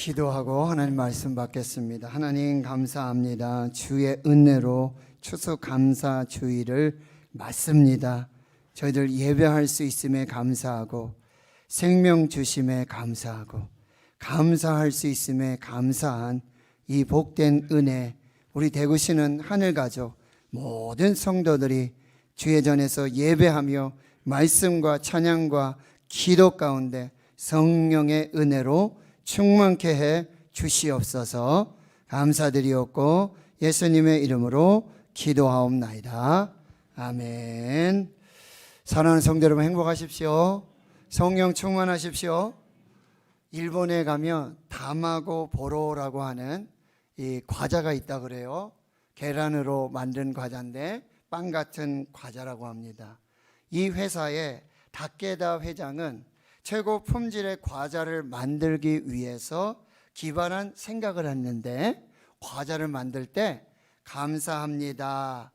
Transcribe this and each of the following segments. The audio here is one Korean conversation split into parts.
기도하고 하나님 말씀 받겠습니다. 하나님 감사합니다. 주의 은혜로 추수감사 주일을 맞습니다. 저희들 예배할 수 있음에 감사하고 생명 주심에 감사하고 감사할 수 있음에 감사한 이 복된 은혜, 우리 대구시는 하늘가족 모든 성도들이 주의 전에서 예배하며 말씀과 찬양과 기도 가운데 성령의 은혜로 충만케 해 주시옵소서. 감사드리옵고 예수님의 이름으로 기도하옵나이다. 아멘. 사랑하는 성도 여러분, 행복하십시오. 성령 충만하십시오. 일본에 가면 다마고 보로라고 하는 이 과자가 있다 그래요. 계란으로 만든 과자인데 빵 같은 과자라고 합니다. 이 회사의 다케다 회장은 최고 품질의 과자를 만들기 위해서 기발한 생각을 했는데, 과자를 만들 때 감사합니다를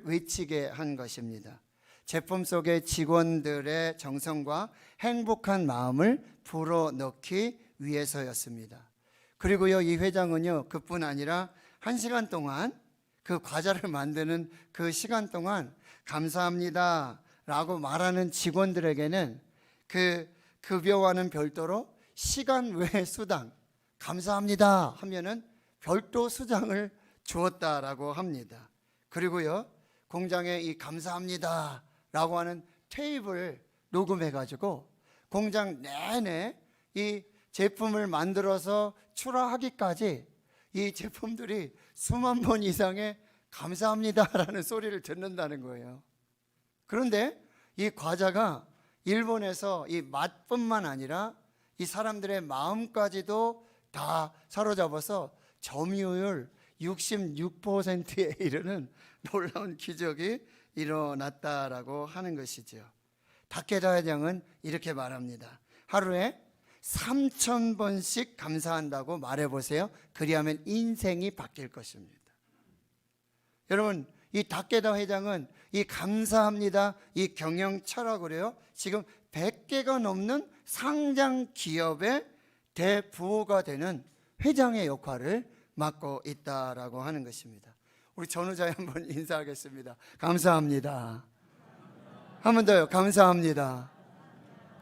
외치게 한 것입니다. 제품 속에 직원들의 정성과 행복한 마음을 불어넣기 위해서였습니다. 그리고요, 이 회장은요, 그뿐 아니라 1시간 동안 그 과자를 만드는 그 시간 동안 감사합니다 라고 말하는 직원들에게는 그 급여와는 별도로 시간 외 수당, 감사합니다 하면은 별도 수당을 주었다라고 합니다. 그리고요, 공장에 이 감사합니다 라고 하는 테이프를 녹음해 가지고 공장 내내 이 제품을 만들어서 출하하기까지 이 제품들이 수만 번 이상의 감사합니다라는 소리를 듣는다는 거예요. 그런데 이 과자가 일본에서 이 맛뿐만 아니라 이 사람들의 마음까지도 다 사로잡아서 점유율 66%에 이르는 놀라운 기적이 일어났다라고 하는 것이죠. 다케다 회장은 이렇게 말합니다. 하루에 3,000번씩 감사한다고 말해보세요. 그리하면 인생이 바뀔 것입니다. 여러분, 이 다케다 회장은 이 감사합니다, 이 경영 철학으로요, 지금 100개가 넘는 상장 기업의 대부호가 되는 회장의 역할을 맡고 있다라고 하는 것입니다. 우리 전우자에 한번 인사하겠습니다. 감사합니다. 한 번 더요. 감사합니다.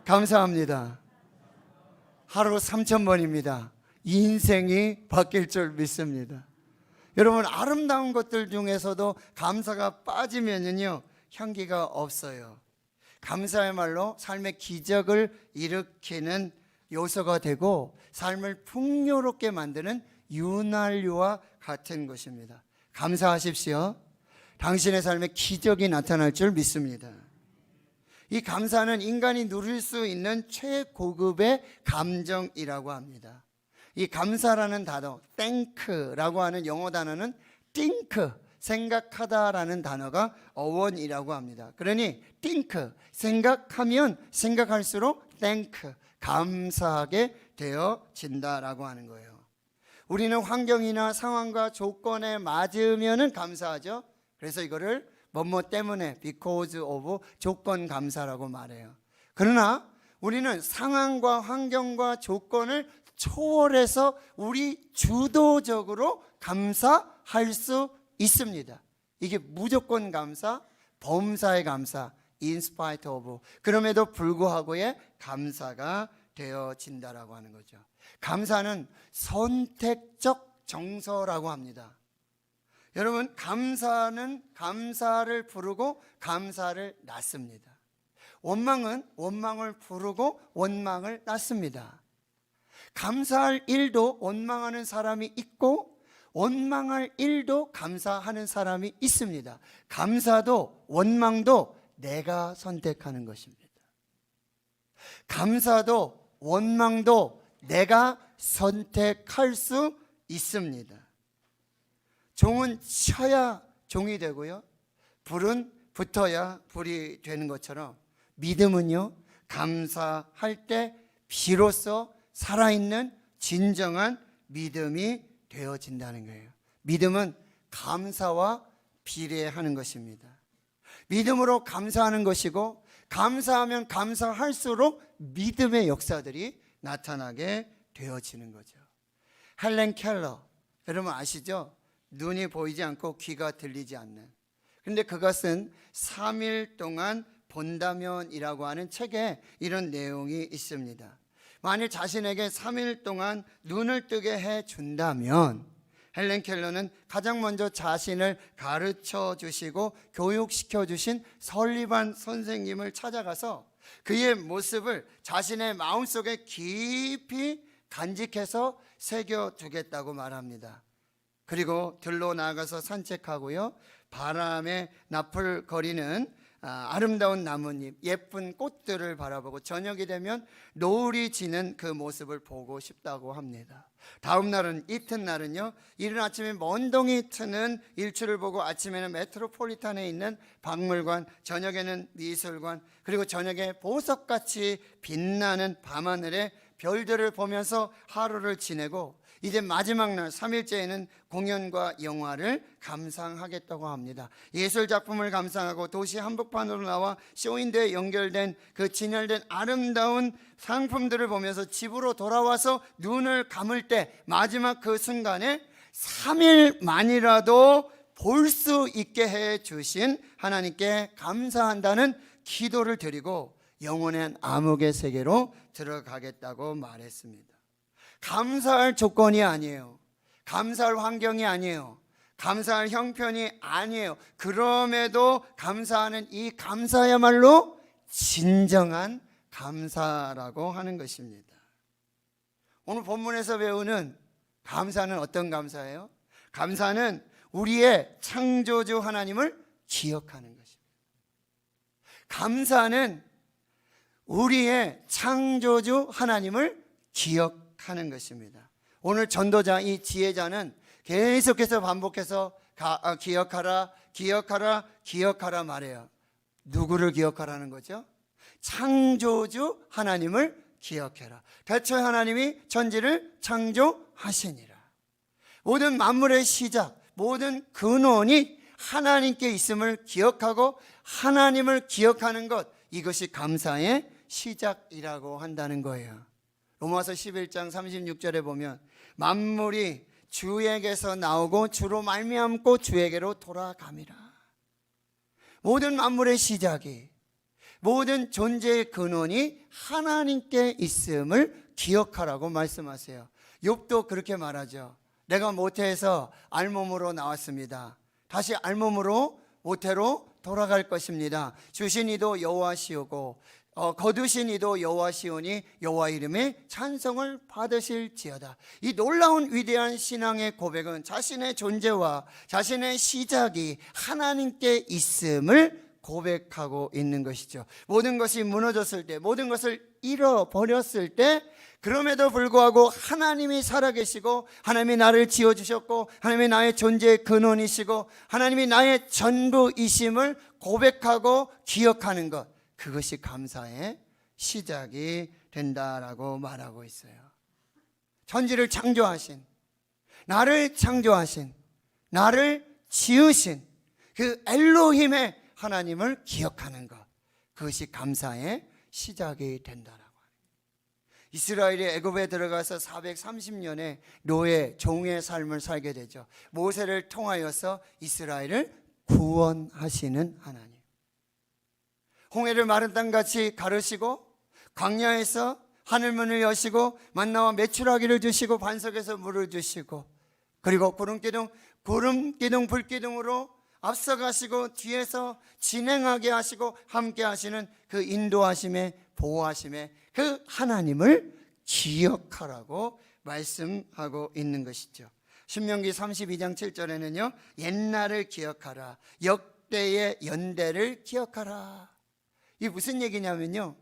감사합니다. 하루 3,000번입니다. 인생이 바뀔 줄 믿습니다. 여러분, 아름다운 것들 중에서도 감사가 빠지면요, 향기가 없어요. 감사야말로 삶의 기적을 일으키는 요소가 되고 삶을 풍요롭게 만드는 윤활유와 같은 것입니다. 감사하십시오. 당신의 삶에 기적이 나타날 줄 믿습니다. 이 감사는 인간이 누릴 수 있는 최고급의 감정이라고 합니다. 이 감사라는 단어, thank라고 하는 영어 단어는 think, 생각하다라는 단어가 어원이라고 합니다. 그러니 think, 생각하면 생각할수록 thank, 감사하게 되어진다라고 하는 거예요. 우리는 환경이나 상황과 조건에 맞으면 감사하죠. 그래서 이거를 뭐뭐 때문에 because of 조건 감사라고 말해요. 그러나 우리는 상황과 환경과 조건을 초월해서 우리 주도적으로 감사할 수 있습니다. 이게 무조건 감사, 범사의 감사, in spite of, 그럼에도 불구하고의 감사가 되어진다라고 하는 거죠. 감사는 선택적 정서라고 합니다. 여러분, 감사는 감사를 부르고 감사를 낳습니다. 원망은 원망을 부르고 원망을 낳습니다. 감사할 일도 원망하는 사람이 있고 원망할 일도 감사하는 사람이 있습니다. 감사도 원망도 내가 선택하는 것입니다. 감사도 원망도 내가 선택할 수 있습니다. 종은 쳐야 종이 되고요, 불은 붙어야 불이 되는 것처럼 믿음은요, 감사할 때 비로소 살아있는 진정한 믿음이 되어진다는 거예요. 믿음은 감사와 비례하는 것입니다. 믿음으로 감사하는 것이고, 감사하면 감사할수록 믿음의 역사들이 나타나게 되어지는 거죠. 헬렌 켈러, 여러분 아시죠? 눈이 보이지 않고 귀가 들리지 않는. 그런데 그것은 3일 동안 본다면이라고 하는 책에 이런 내용이 있습니다. 만일 자신에게 3일 동안 눈을 뜨게 해준다면 헬렌 켈러는 가장 먼저 자신을 가르쳐 주시고 교육시켜 주신 설리반 선생님을 찾아가서 그의 모습을 자신의 마음속에 깊이 간직해서 새겨두겠다고 말합니다. 그리고 들로 나가서 산책하고요, 바람에 나풀거리는 아름다운 나뭇잎, 예쁜 꽃들을 바라보고 저녁이 되면 노을이 지는 그 모습을 보고 싶다고 합니다. 다음 날은, 이튿날은요, 이른 아침에 먼동이 트는 일출을 보고 아침에는 메트로폴리탄에 있는 박물관, 저녁에는 미술관, 그리고 저녁에 보석같이 빛나는 밤하늘에 별들을 보면서 하루를 지내고 이제 마지막 날 3일째에는 공연과 영화를 감상하겠다고 합니다. 예술작품을 감상하고 도시 한복판으로 나와 쇼윈도에 연결된 그 진열된 아름다운 상품들을 보면서 집으로 돌아와서 눈을 감을 때 마지막 그 순간에 3일만이라도 볼 수 있게 해 주신 하나님께 감사한다는 기도를 드리고 영원한 암흑의 세계로 들어가겠다고 말했습니다. 감사할 조건이 아니에요. 감사할 환경이 아니에요. 감사할 형편이 아니에요. 그럼에도 감사하는 이 감사야말로 진정한 감사라고 하는 것입니다. 오늘 본문에서 배우는 감사는 어떤 감사예요? 감사는 우리의 창조주 하나님을 기억하는 것입니다. 감사는 우리의 창조주 하나님을 기억하는 것입니다. 오늘 전도자, 이 지혜자는 계속해서 반복해서 기억하라, 기억하라, 기억하라 말해요. 누구를 기억하라는 거죠? 창조주 하나님을 기억해라. 대초에 하나님이 천지를 창조하시니라. 모든 만물의 시작, 모든 근원이 하나님께 있음을 기억하고 하나님을 기억하는 것, 이것이 감사의 시작이라고 한다는 거예요. 로마서 11장 36절에 보면 만물이 주에게서 나오고 주로 말미암고 주에게로 돌아감이라. 모든 만물의 시작이, 모든 존재의 근원이 하나님께 있음을 기억하라고 말씀하세요. 욥도 그렇게 말하죠. 내가 모태에서 알몸으로 나왔습니다. 다시 알몸으로 모태로 돌아갈 것입니다. 주신 이도 여호와시오고 거두신 이도 여호와시오니 여호와 이름의 찬송을 받으실지어다. 이 놀라운 위대한 신앙의 고백은 자신의 존재와 자신의 시작이 하나님께 있음을 고백하고 있는 것이죠. 모든 것이 무너졌을 때, 모든 것을 잃어버렸을 때, 그럼에도 불구하고 하나님이 살아계시고 하나님이 나를 지어주셨고 하나님이 나의 존재의 근원이시고 하나님이 나의 전부이심을 고백하고 기억하는 것, 그것이 감사의 시작이 된다라고 말하고 있어요. 천지를 창조하신, 나를 창조하신, 나를 지으신 그 엘로힘의 하나님을 기억하는 것, 그것이 감사의 시작이 된다라고 합니다. 이스라엘이 애굽에 들어가서 430년의 노예, 종의 삶을 살게 되죠. 모세를 통하여서 이스라엘을 구원하시는 하나님. 홍해를 마른 땅같이 가르시고 광야에서 하늘문을 여시고 만나와 메추라기를 주시고 반석에서 물을 주시고 그리고 구름기둥, 불기둥으로 앞서가시고 뒤에서 진행하게 하시고 함께 하시는 그 인도하심의 보호하심의 그 하나님을 기억하라고 말씀하고 있는 것이죠. 신명기 32장 7절에는요, 옛날을 기억하라, 역대의 연대를 기억하라. 이게 무슨 얘기냐면요,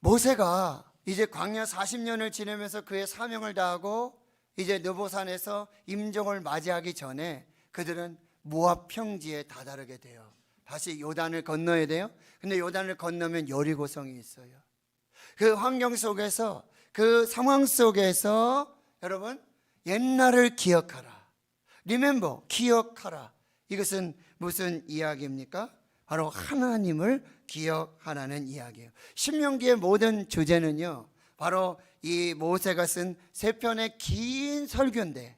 모세가 이제 광야 40년을 지내면서 그의 사명을 다하고 이제 느보산에서 임종을 맞이하기 전에 그들은 모압 평지에 다다르게 돼요. 다시 요단을 건너야 돼요. 근데 요단을 건너면 여리고성이 있어요. 그 환경 속에서, 그 상황 속에서 여러분, 옛날을 기억하라, remember, 기억하라. 이것은 무슨 이야기입니까? 바로 하나님을 기억하라는 이야기예요. 신명기의 모든 주제는요, 바로 이 모세가 쓴 세 편의 긴 설교인데,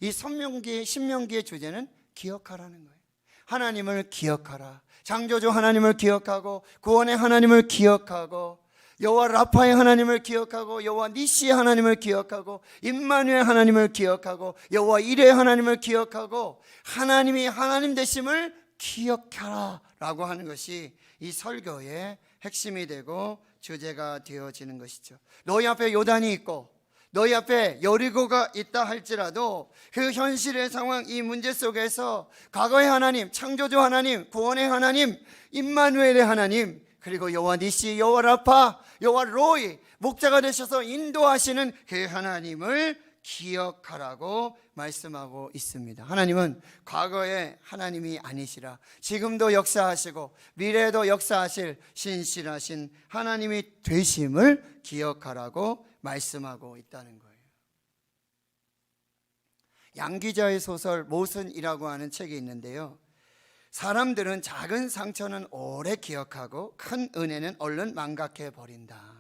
이 신명기의 주제는 기억하라는 거예요. 하나님을 기억하라. 창조주 하나님을 기억하고, 구원의 하나님을 기억하고, 여호와 라파의 하나님을 기억하고, 여호와 니시의 하나님을 기억하고, 임마누엘 하나님을 기억하고, 여호와 이레의 하나님을 기억하고, 하나님이 하나님 되심을 기억하라 라고 하는 것이 이 설교의 핵심이 되고 주제가 되어지는 것이죠. 너희 앞에 요단이 있고 너희 앞에 여리고가 있다 할지라도 그 현실의 상황, 이 문제 속에서 과거의 하나님, 창조주 하나님, 구원의 하나님, 임마누엘의 하나님, 그리고 여호와 니시, 여호와 라파, 여호와 로이, 목자가 되셔서 인도하시는 그 하나님을 기억하라고 말씀하고 있습니다. 하나님은 과거의 하나님이 아니시라 지금도 역사하시고 미래에도 역사하실 신실하신 하나님이 되심을 기억하라고 말씀하고 있다는 거예요. 양 기자의 소설 모순이라고 하는 책이 있는데요, 사람들은 작은 상처는 오래 기억하고 큰 은혜는 얼른 망각해 버린다.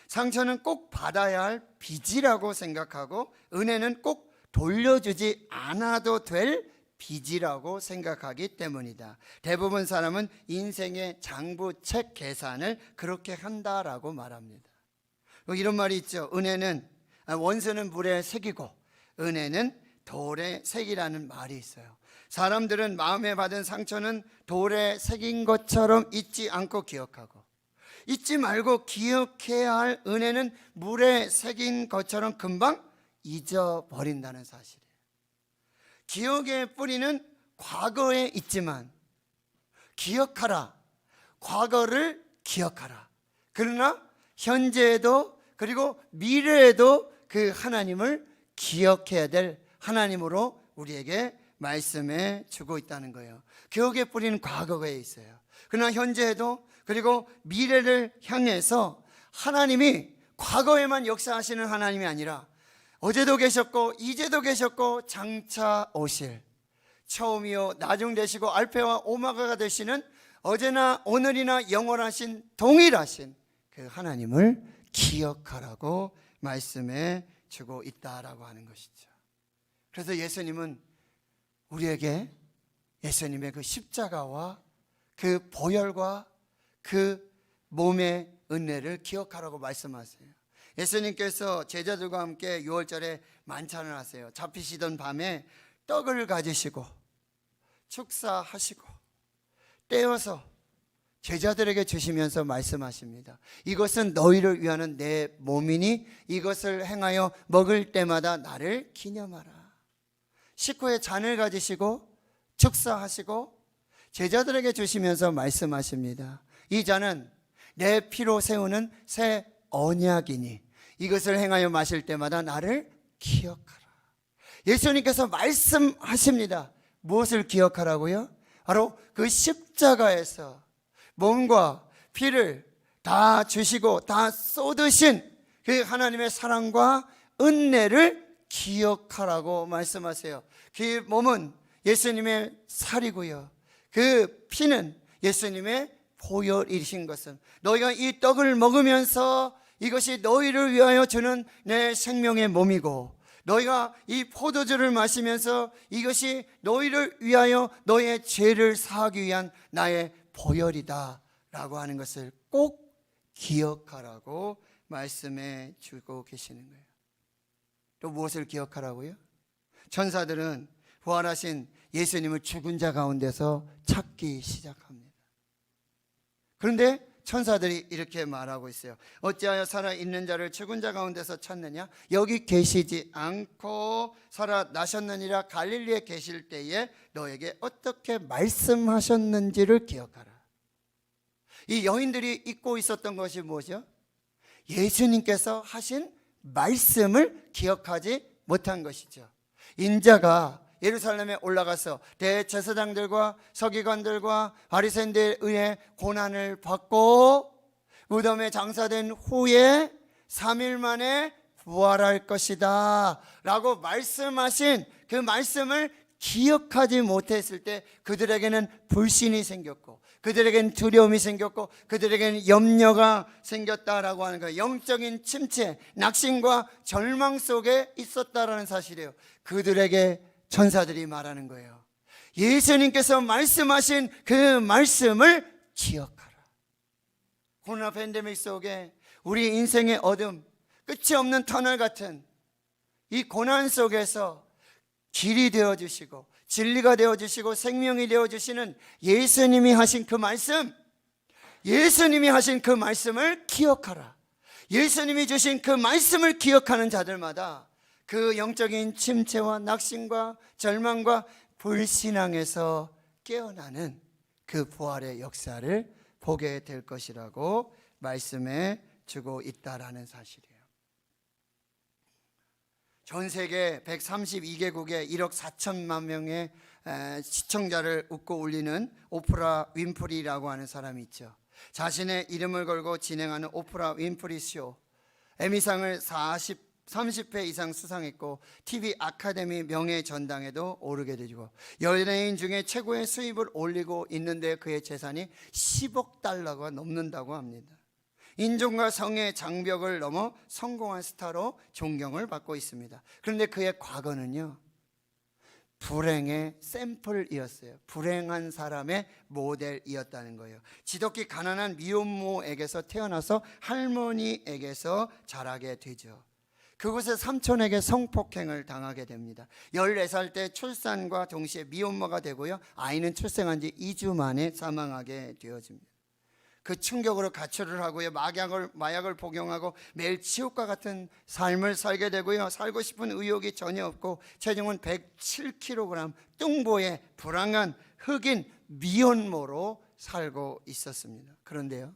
상처는 꼭 받아야 할 빚이라고 생각하고 은혜는 꼭 돌려주지 않아도 될 빚이라고 생각하기 때문이다. 대부분 사람은 인생의 장부책 계산을 그렇게 한다라고 말합니다. 이런 말이 있죠. 원수는 물에 새기고 은혜는 돌에 새기라는 말이 있어요. 사람들은 마음에 받은 상처는 돌에 새긴 것처럼 잊지 않고 기억하고, 잊지 말고 기억해야 할 은혜는 물에 새긴 것처럼 금방 잊어버린다는 사실이에요. 기억의 뿌리는 과거에 있지만 기억하라, 과거를 기억하라. 그러나 현재에도 그리고 미래에도 그 하나님을 기억해야 될 하나님으로 우리에게 말씀해 주고 있다는 거예요. 기억의 뿌리는 과거에 있어요. 그러나 현재에도 그리고 미래를 향해서 하나님이 과거에만 역사하시는 하나님이 아니라 어제도 계셨고 이제도 계셨고 장차 오실, 처음이요 나중 되시고 알파와 오메가가 되시는 어제나 오늘이나 영원하신 동일하신 그 하나님을 기억하라고 말씀해 주고 있다라고 하는 것이죠. 그래서 예수님은 우리에게 예수님의 그 십자가와 그 보혈과 그 몸의 은혜를 기억하라고 말씀하세요. 예수님께서 제자들과 함께 6월절에 만찬을 하세요. 잡히시던 밤에 떡을 가지시고 축사하시고 떼어서 제자들에게 주시면서 말씀하십니다. 이것은 너희를 위하는 내 몸이니 이것을 행하여 먹을 때마다 나를 기념하라. 식후에 잔을 가지시고 축사하시고 제자들에게 주시면서 말씀하십니다. 이 잔은 내 피로 세우는 새 언약이니 이것을 행하여 마실 때마다 나를 기억하라. 예수님께서 말씀하십니다. 무엇을 기억하라고요? 바로 그 십자가에서 몸과 피를 다 주시고 다 쏟으신 그 하나님의 사랑과 은혜를 기억하라고 말씀하세요. 그 몸은 예수님의 살이고요, 그 피는 예수님의 보혈이신 것은 너희가 이 떡을 먹으면서 이것이 너희를 위하여 주는 내 생명의 몸이고, 너희가 이 포도주를 마시면서 이것이 너희를 위하여 너의 죄를 사하기 위한 나의 보혈이다 라고 하는 것을 꼭 기억하라고 말씀해 주고 계시는 거예요. 또 무엇을 기억하라고요? 천사들은 부활하신 예수님을 죽은 자 가운데서 찾기 시작합니다. 그런데 천사들이 이렇게 말하고 있어요. 어찌하여 살아있는 자를 죽은 자 가운데서 찾느냐? 여기 계시지 않고 살아나셨느니라. 갈릴리에 계실 때에 너에게 어떻게 말씀하셨는지를 기억하라. 이 여인들이 잊고 있었던 것이 무엇이요? 예수님께서 하신 말씀을 기억하지 못한 것이죠. 인자가 예루살렘에 올라가서 대제사장들과 서기관들과 바리새인들에 의해 고난을 받고 무덤에 장사된 후에 3일 만에 부활할 것이다 라고 말씀하신 그 말씀을 기억하지 못했을 때 그들에게는 불신이 생겼고, 그들에게는 두려움이 생겼고, 그들에게는 염려가 생겼다라고 하는 거예요. 영적인 침체, 낙심과 절망 속에 있었다라는 사실이에요. 그들에게 천사들이 말하는 거예요. 예수님께서 말씀하신 그 말씀을 기억하라. 코로나 팬데믹 속에 우리 인생의 어둠, 끝이 없는 터널 같은 이 고난 속에서 길이 되어주시고 진리가 되어주시고 생명이 되어주시는 예수님이 하신 그 말씀, 예수님이 하신 그 말씀을 기억하라. 예수님이 주신 그 말씀을 기억하는 자들마다 그 영적인 침체와 낙심과 절망과 불신앙에서 깨어나는 그 부활의 역사를 보게 될 것이라고 말씀해 주고 있다라는 사실이에요. 전 세계 132개국에 1억 4천만 명의 시청자를 웃고 울리는 오프라 윈프리라고 하는 사람이 있죠. 자신의 이름을 걸고 진행하는 오프라 윈프리 쇼, 에미상을 30회 이상 수상했고 TV 아카데미 명예전당에도 오르게 되고 연예인 중에 최고의 수입을 올리고 있는데 그의 재산이 10억 달러가 넘는다고 합니다. 인종과 성의 장벽을 넘어 성공한 스타로 존경을 받고 있습니다. 그런데 그의 과거는요, 불행의 샘플이었어요. 불행한 사람의 모델이었다는 거예요. 지독히 가난한 미혼모에게서 태어나서 할머니에게서 자라게 되죠. 그곳에 삼촌에게 성폭행을 당하게 됩니다. 14살 때 출산과 동시에 미혼모가 되고요, 아이는 출생한 지 2주 만에 사망하게 되어집니다. 그 충격으로 가출을 하고요, 마약을 복용하고 매일 지옥과 같은 삶을 살게 되고요, 살고 싶은 의욕이 전혀 없고 체중은 107kg, 뚱보의 불안한 흑인 미혼모로 살고 있었습니다. 그런데요,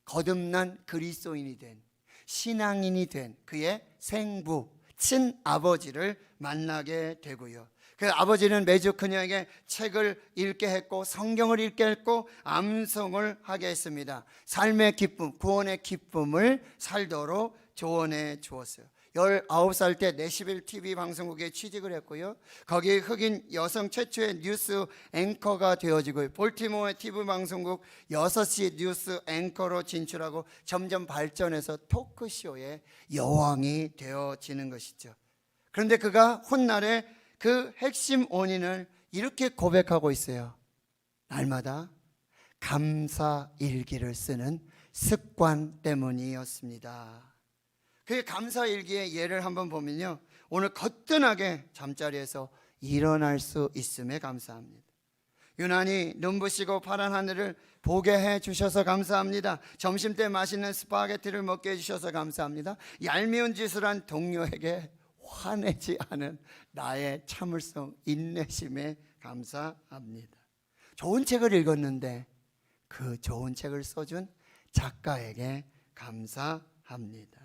거듭난 그리스도인이 된, 신앙인이 된 그의 생부, 친아버지를 만나게 되고요, 그 아버지는 매주 그녀에게 책을 읽게 했고 성경을 읽게 했고 암송을 하게 했습니다. 삶의 기쁨, 구원의 기쁨을 살도록 조언해 주었어요. 19살 때 내시빌 TV 방송국에 취직을 했고요, 거기 흑인 여성 최초의 뉴스 앵커가 되어지고 볼티모어 TV 방송국 6시 뉴스 앵커로 진출하고 점점 발전해서 토크쇼의 여왕이 되어지는 것이죠. 그런데 그가 훗날에 그 핵심 원인을 이렇게 고백하고 있어요. 날마다 감사 일기를 쓰는 습관 때문이었습니다. 그 감사 일기의 예를 한번 보면요, 오늘 거뜬하게 잠자리에서 일어날 수 있음에 감사합니다. 유난히 눈부시고 파란 하늘을 보게 해 주셔서 감사합니다. 점심때 맛있는 스파게티를 먹게 해 주셔서 감사합니다. 얄미운 짓을 한 동료에게 화내지 않은 나의 참을성, 인내심에 감사합니다. 좋은 책을 읽었는데 그 좋은 책을 써준 작가에게 감사합니다.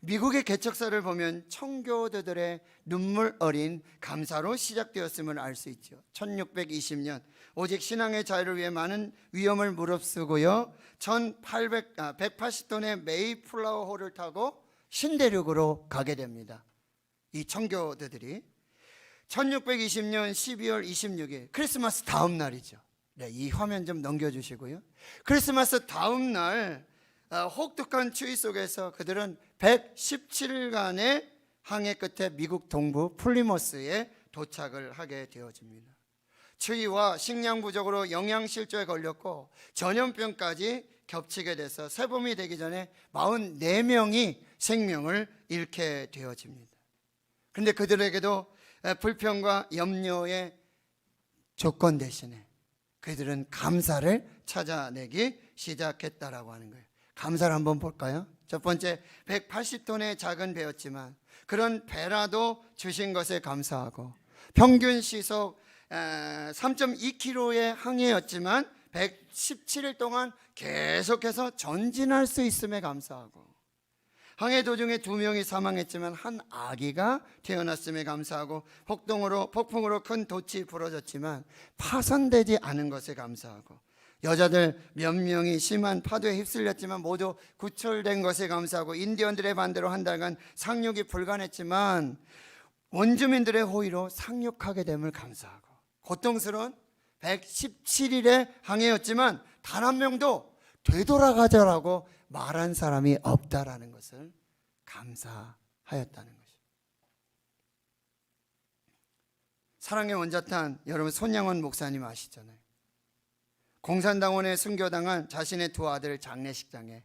미국의 개척사를 보면 청교도들의 눈물 어린 감사로 시작되었음을 알 수 있죠. 1620년 오직 신앙의 자유를 위해 많은 위험을 무릅쓰고요, 180톤의 메이플라워 호를 타고 신대륙으로 가게 됩니다. 이 청교도들이 1620년 12월 26일 크리스마스 다음 날이죠. 네, 이 화면 좀 넘겨주시고요. 크리스마스 다음 날 혹독한 추위 속에서 그들은 117일간의 항해 끝에 미국 동부 플리머스에 도착을 하게 되어집니다. 추위와 식량 부족으로 영양실조에 걸렸고 전염병까지 겹치게 돼서 새봄이 되기 전에 44명이 생명을 잃게 되어집니다. 그런데 그들에게도 불평과 염려의 조건 대신에 그들은 감사를 찾아내기 시작했다라고 하는 거예요. 감사를 한번 볼까요? 첫 번째, 180톤의 작은 배였지만 그런 배라도 주신 것에 감사하고, 평균 시속 3.2km의 항해였지만 117일 동안 계속해서 전진할 수 있음에 감사하고, 항해 도중에 2명이 사망했지만 한 아기가 태어났음에 감사하고, 폭풍으로 큰 돛이 부러졌지만 파손되지 않은 것에 감사하고, 여자들 몇 명이 심한 파도에 휩쓸렸지만 모두 구출된 것에 감사하고, 인디언들의 반대로 한 달간 상륙이 불가능했지만 원주민들의 호의로 상륙하게 됨을 감사하고, 고통스러운 117일의 항해였지만 단 한 명도 되돌아가자라고 말한 사람이 없다라는 것을 감사하였다는 것입니다. 사랑의 원자탄, 여러분 손양원 목사님 아시잖아요. 공산당원에 순교당한 자신의 두 아들 장례식장에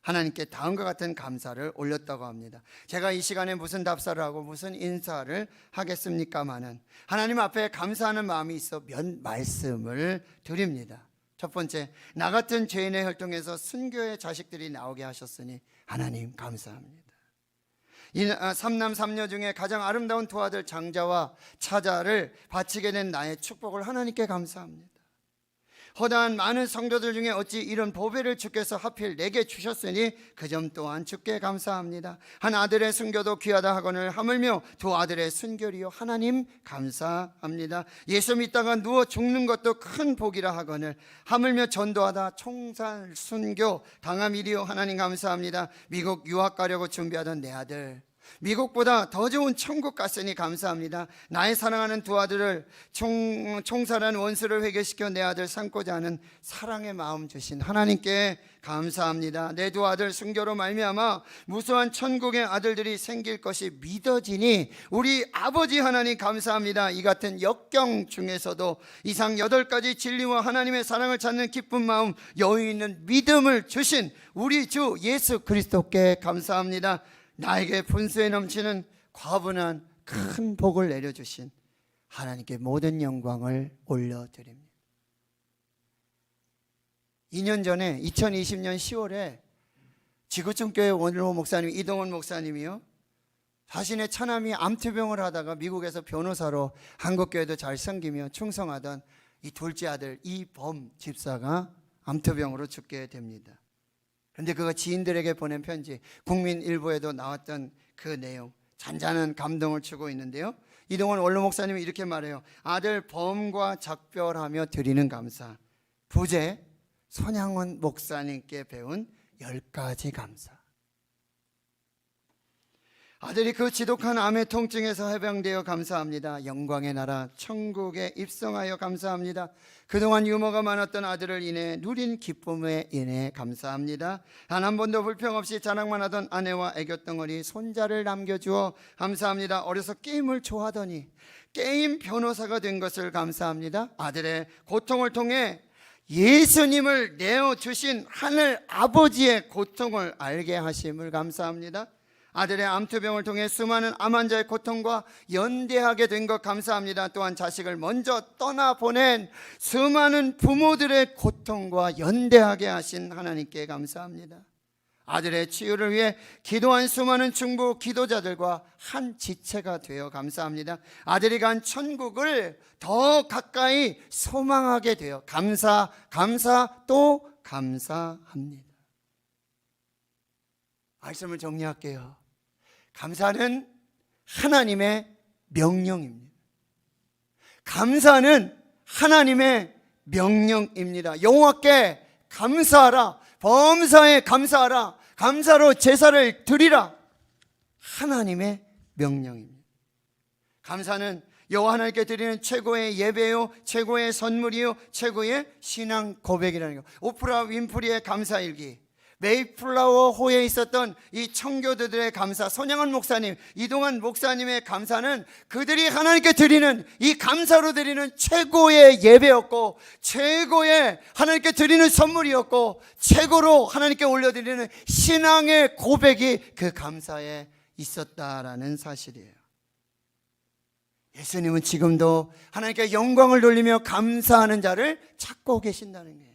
하나님께 다음과 같은 감사를 올렸다고 합니다. 제가 이 시간에 무슨 답사를 하고 무슨 인사를 하겠습니까마는 하나님 앞에 감사하는 마음이 있어 몇 말씀을 드립니다. 첫 번째, 나 같은 죄인의 혈통에서 순교의 자식들이 나오게 하셨으니 하나님 감사합니다. 삼남 삼녀 중에 가장 아름다운 두 아들 장자와 차자를 바치게 된 나의 축복을 하나님께 감사합니다. 허다한 많은 성도들 중에 어찌 이런 보배를 주께서 하필 내게 주셨으니 그 점 또한 주께 감사합니다. 한 아들의 순교도 귀하다 하거늘 하물며 두 아들의 순교리요 하나님 감사합니다. 예수 믿다가 누워 죽는 것도 큰 복이라 하거늘 하물며 전도하다 총살 순교 당함이리요 하나님 감사합니다. 미국 유학 가려고 준비하던 내 아들 미국보다 더 좋은 천국 갔으니 감사합니다. 나의 사랑하는 두 아들을 총살한 원수를 회개시켜 내 아들 삼고자 하는 사랑의 마음 주신 하나님께 감사합니다. 내 두 아들 순교로 말미암아 무수한 천국의 아들들이 생길 것이 믿어지니 우리 아버지 하나님 감사합니다. 이 같은 역경 중에서도 이상 8가지 진리와 하나님의 사랑을 찾는 기쁜 마음, 여유 있는 믿음을 주신 우리 주 예수 그리스도께 감사합니다. 나에게 분수에 넘치는 과분한 큰 복을 내려주신 하나님께 모든 영광을 올려드립니다. 2년 전에 2020년 10월에 지구촌교회 원로 목사님 이동원 목사님이요, 자신의 처남이 암투병을 하다가 미국에서 변호사로 한국교회도 잘 섬기며 충성하던 이 둘째 아들 이범 집사가 암투병으로 죽게 됩니다. 그런데 그가 지인들에게 보낸 편지, 국민일보에도 나왔던 그 내용, 잔잔한 감동을 주고 있는데요, 이동원 원로 목사님이 이렇게 말해요. 아들 범과 작별하며 드리는 감사, 부제 손양원 목사님께 배운 10가지 감사. 아들이 그 지독한 암의 통증에서 해방되어 감사합니다. 영광의 나라 천국에 입성하여 감사합니다. 그동안 유머가 많았던 아들을 인해 누린 기쁨에 인해 감사합니다. 단 한 번도 불평 없이 자랑만 하던 아내와 애교덩어리 손자를 남겨주어 감사합니다. 어려서 게임을 좋아하더니 게임 변호사가 된 것을 감사합니다. 아들의 고통을 통해 예수님을 내어주신 하늘 아버지의 고통을 알게 하심을 감사합니다. 아들의 암투병을 통해 수많은 암 환자의 고통과 연대하게 된 것 감사합니다. 또한 자식을 먼저 떠나보낸 수많은 부모들의 고통과 연대하게 하신 하나님께 감사합니다. 아들의 치유를 위해 기도한 수많은 중보 기도자들과 한 지체가 되어 감사합니다. 아들이 간 천국을 더 가까이 소망하게 되어 감사 또 감사합니다. 말씀을 정리할게요. 감사는 하나님의 명령입니다. 감사는 하나님의 명령입니다. 여호와께 감사하라, 범사에 감사하라, 감사로 제사를 드리라, 하나님의 명령입니다. 감사는 여호와 하나님께 드리는 최고의 예배요, 최고의 선물이요, 최고의 신앙 고백이라는 것. 오프라 윈프리의 감사일기, 메이플라워 호에 있었던 이 청교도들의 감사, 손양원 목사님, 이동환 목사님의 감사는 그들이 하나님께 드리는 이 감사로 드리는 최고의 예배였고, 최고의 하나님께 드리는 선물이었고, 최고로 하나님께 올려드리는 신앙의 고백이 그 감사에 있었다라는 사실이에요. 예수님은 지금도 하나님께 영광을 돌리며 감사하는 자를 찾고 계신다는 거예요.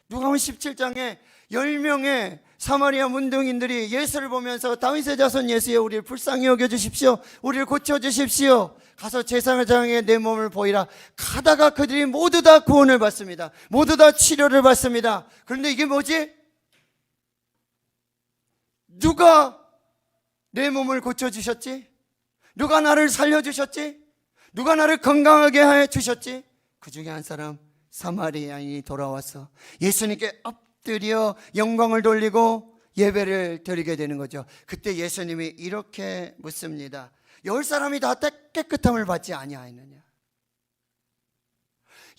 누가복음 17장에 10명의 사마리아 문둥이들이 예수를 보면서 다윗의 자손 예수여 우리를 불쌍히 여겨주십시오, 우리를 고쳐주십시오, 가서 제사장에 내 몸을 보이라. 가다가 그들이 모두 다 구원을 받습니다. 모두 다 치료를 받습니다. 그런데 이게 뭐지? 누가 내 몸을 고쳐주셨지? 누가 나를 살려주셨지? 누가 나를 건강하게 해주셨지? 그 중에 한 사람 사마리아인이 돌아와서 예수님께 엎드려 영광을 돌리고 예배를 드리게 되는 거죠. 그때 예수님이 이렇게 묻습니다. 열 사람이 다 깨끗함을 받지 아니하였느냐?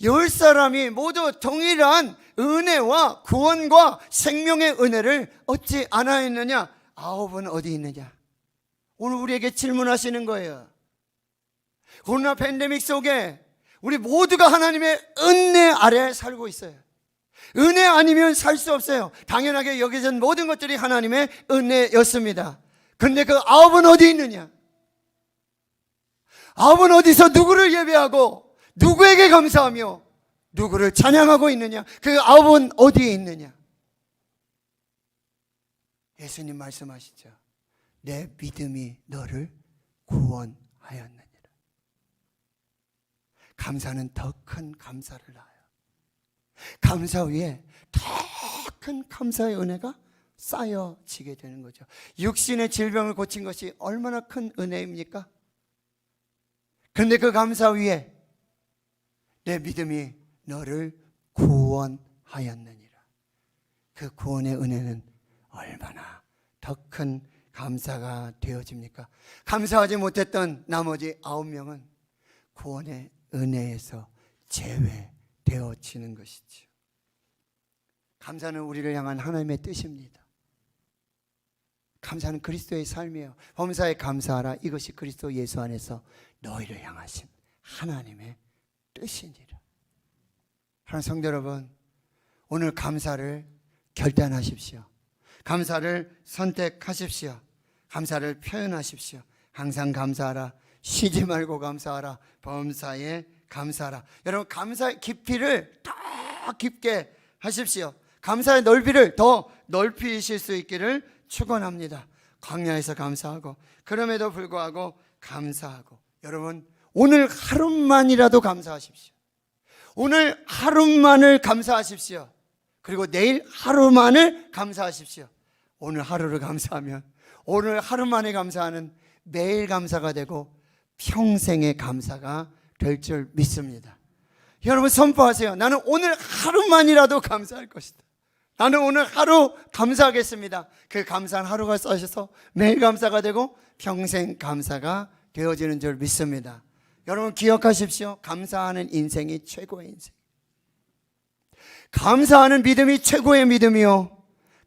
열 사람이 모두 동일한 은혜와 구원과 생명의 은혜를 얻지 않았느냐? 아홉은 어디 있느냐? 오늘 우리에게 질문하시는 거예요. 코로나 팬데믹 속에 우리 모두가 하나님의 은혜 아래 살고 있어요. 은혜 아니면 살 수 없어요. 당연하게 여기선 모든 것들이 하나님의 은혜였습니다. 그런데 그 아홉은 어디 있느냐? 아홉은 어디서 누구를 예배하고 누구에게 감사하며 누구를 찬양하고 있느냐? 그 아홉은 어디에 있느냐? 예수님 말씀하시죠. 내 믿음이 너를 구원하였느니라. 감사는 더 큰 감사를 낳아요. 감사 위에 더 큰 감사의 은혜가 쌓여지게 되는 거죠. 육신의 질병을 고친 것이 얼마나 큰 은혜입니까? 그런데 그 감사 위에 내 믿음이 너를 구원하였느니라. 그 구원의 은혜는 얼마나 더 큰 감사가 되어집니까? 감사하지 못했던 나머지 9명은 구원의 은혜에서 제외되어지는 것이죠. 감사는 우리를 향한 하나님의 뜻입니다. 감사는 그리스도의 삶이에요. 범사에 감사하라. 이것이 그리스도 예수 안에서 너희를 향하신 하나님의 뜻이니라. 사랑하는 성도 여러분, 오늘 감사를 결단하십시오. 감사를 선택하십시오. 감사를 표현하십시오. 항상 감사하라. 쉬지 말고 감사하라. 범사에 감사하라. 여러분, 감사의 깊이를 더 깊게 하십시오. 감사의 넓이를 더 넓히실 수 있기를 축원합니다. 광야에서 감사하고 그럼에도 불구하고 감사하고. 여러분, 오늘 하루만이라도 감사하십시오. 오늘 하루만을 감사하십시오. 그리고 내일 하루만을 감사하십시오. 오늘 하루를 감사하면 오늘 하루만에 감사하는 매일 감사가 되고 평생의 감사가 될 줄 믿습니다. 여러분, 선포하세요. 나는 오늘 하루만이라도 감사할 것이다. 나는 오늘 하루 감사하겠습니다. 그 감사한 하루가 쌓여서 매일 감사가 되고 평생 감사가 되어지는 줄 믿습니다. 여러분, 기억하십시오. 감사하는 인생이 최고의 인생. 감사하는 믿음이 최고의 믿음이요,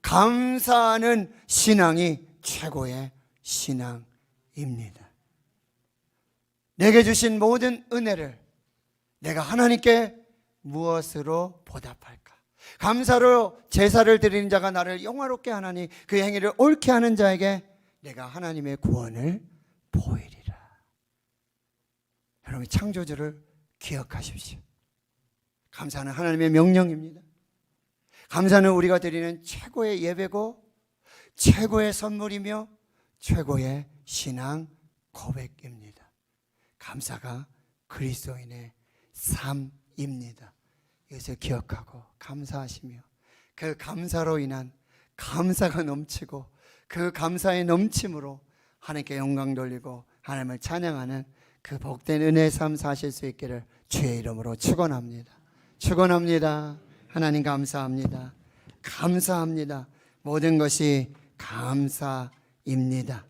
감사하는 신앙이 최고의 신앙입니다. 내게 주신 모든 은혜를 내가 하나님께 무엇으로 보답할까? 감사로 제사를 드리는 자가 나를 영화롭게 하나니 그 행위를 옳게 하는 자에게 내가 하나님의 구원을 보이리라. 여러분, 창조주를 기억하십시오. 감사는 하나님의 명령입니다. 감사는 우리가 드리는 최고의 예배고 최고의 선물이며 최고의 신앙 고백입니다. 감사가 그리스도인의 삶입니다. 이것을 기억하고 감사하시며 그 감사로 인한 감사가 넘치고 그 감사의 넘침으로 하나님께 영광 돌리고 하나님을 찬양하는 그 복된 은혜의 삶 사실 수 있기를 주의 이름으로 축원합니다. 축원합니다. 하나님 감사합니다. 감사합니다. 모든 것이 감사입니다.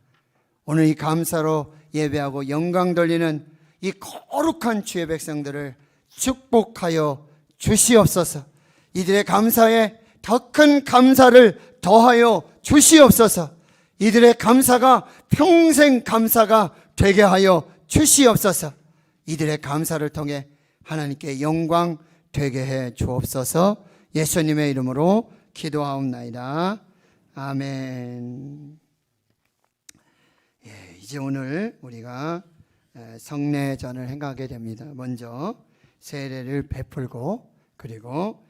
오늘 이 감사로 예배하고 영광 돌리는 이 거룩한 주의 백성들을 축복하여 주시옵소서. 이들의 감사에 더 큰 감사를 더하여 주시옵소서. 이들의 감사가 평생 감사가 되게 하여 주시옵소서. 이들의 감사를 통해 하나님께 영광 되게 해 주옵소서. 예수님의 이름으로 기도하옵나이다. 아멘. 이제 오늘 우리가 성례전을 행하게 됩니다. 먼저 세례를 베풀고 그리고